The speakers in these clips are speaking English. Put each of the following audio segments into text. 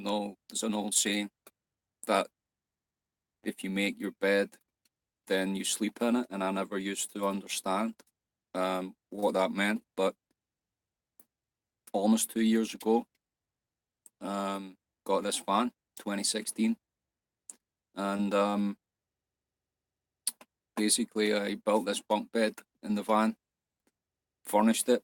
know there's an old saying that if you make your bed, then you sleep in it, and I never used to understand what that meant. But almost 2 years ago, got this van, 2016, and basically I built this bunk bed in the van, furnished it.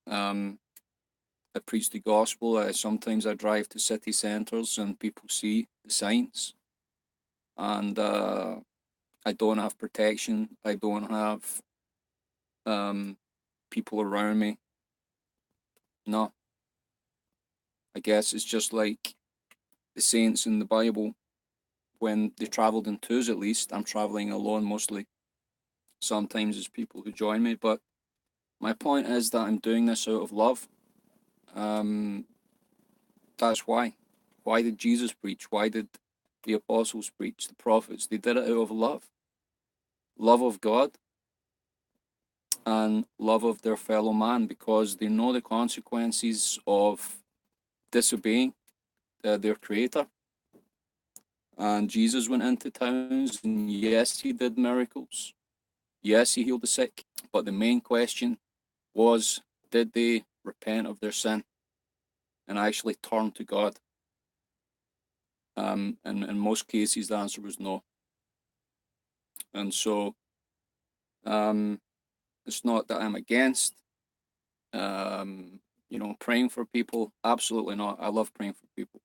I preach the gospel. Sometimes I drive to city centres and people see the signs, and I don't have protection. I don't have people around me. No, I guess it's just like the saints in the Bible when they travelled in twos. At least I'm travelling alone mostly. Sometimes there's people who join me, but my point is that I'm doing this out of love. That's why. Why did Jesus preach? Why did the apostles preach? The prophets? They did it out of love. Love of God and love of their fellow man, because they know the consequences of disobeying their creator. And Jesus went into towns, and yes, he did miracles. Yes, he healed the sick. But the main question was, did they repent of their sin and actually turn to God? And in most cases, the answer was no. And so, it's not that I'm against, praying for people. Absolutely not. I love praying for people.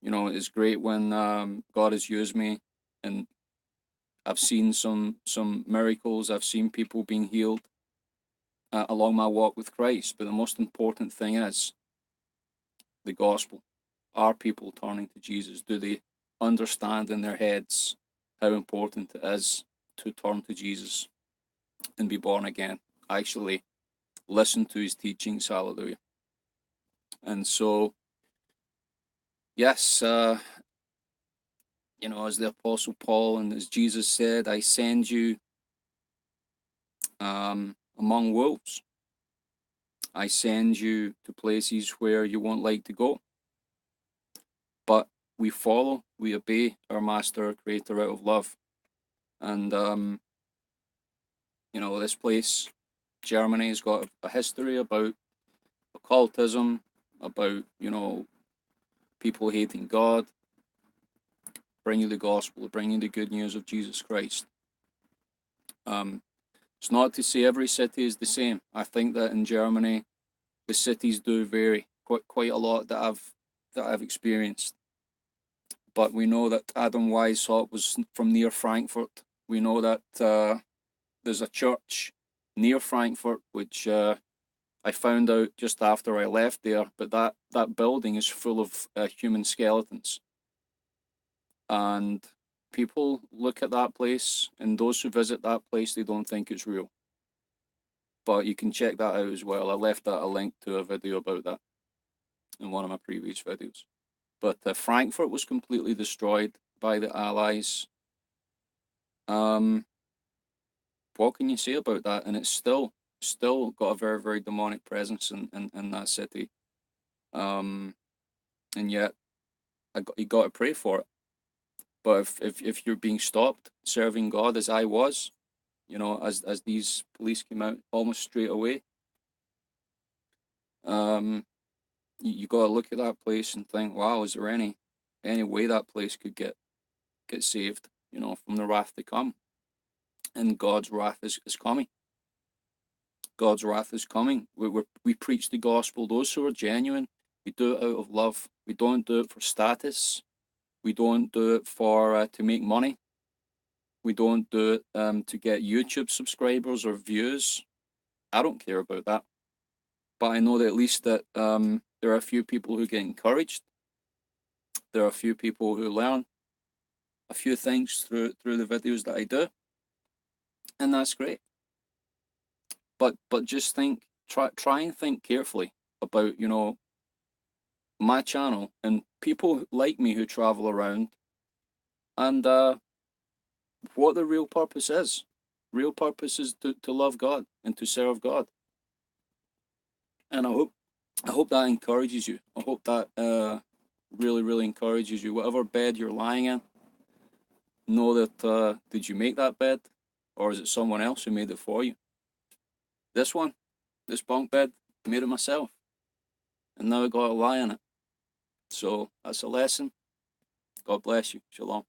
It's great when God has used me, and I've seen some miracles. I've seen people being healed along my walk with Christ. But the most important thing is the gospel. Are people turning to Jesus? Do they understand in their heads how important it is to turn to Jesus and be born again? Actually listen to his teachings. Hallelujah. And so, yes, as the Apostle Paul and as Jesus said, I send you among wolves. I send you to places where you won't like to go. But we follow, we obey our Master, our Creator out of love. And, this place, Germany, has got a history about occultism, about, people hating God, bringing the gospel, bringing the good news of Jesus Christ. It's not to say every city is the same. I think that in Germany, the cities do vary quite a lot that I've experienced. But we know that Adam Weishaupt was from near Frankfurt. We know that there's a church near Frankfurt, which I found out just after I left there. But that building is full of human skeletons. And people look at that place, and those who visit that place, they don't think it's real. But you can check that out as well. I left a link to a video about that in one of my previous videos. But Frankfurt was completely destroyed by the Allies. What can you say about that? And it's still got a very, very demonic presence in that city. And yet, you got to pray for it. But if you're being stopped serving God, as I was, as these police came out almost straight away, you got to look at that place and think, wow, is there any way that place could get saved, from the wrath to come? And God's wrath is coming. God's wrath is coming. We preach the gospel. Those who are genuine, we do it out of love. We don't do it for status. We don't do it for to make money. We don't do it to get YouTube subscribers or views. I don't care about that. But I know that at least that there are a few people who get encouraged. There are a few people who learn a few things through the videos that I do, and that's great. But just try and think carefully about my channel and people like me who travel around, and what the real purpose is. Real purpose is to love God and to serve God. And I I hope that encourages you. I hope that really, really encourages you. Whatever bed you're lying in, know that did you make that bed, or is it someone else who made it for you? This one, this bunk bed, I made it myself, and now I got to lie in it. So that's a lesson. God bless you. Shalom.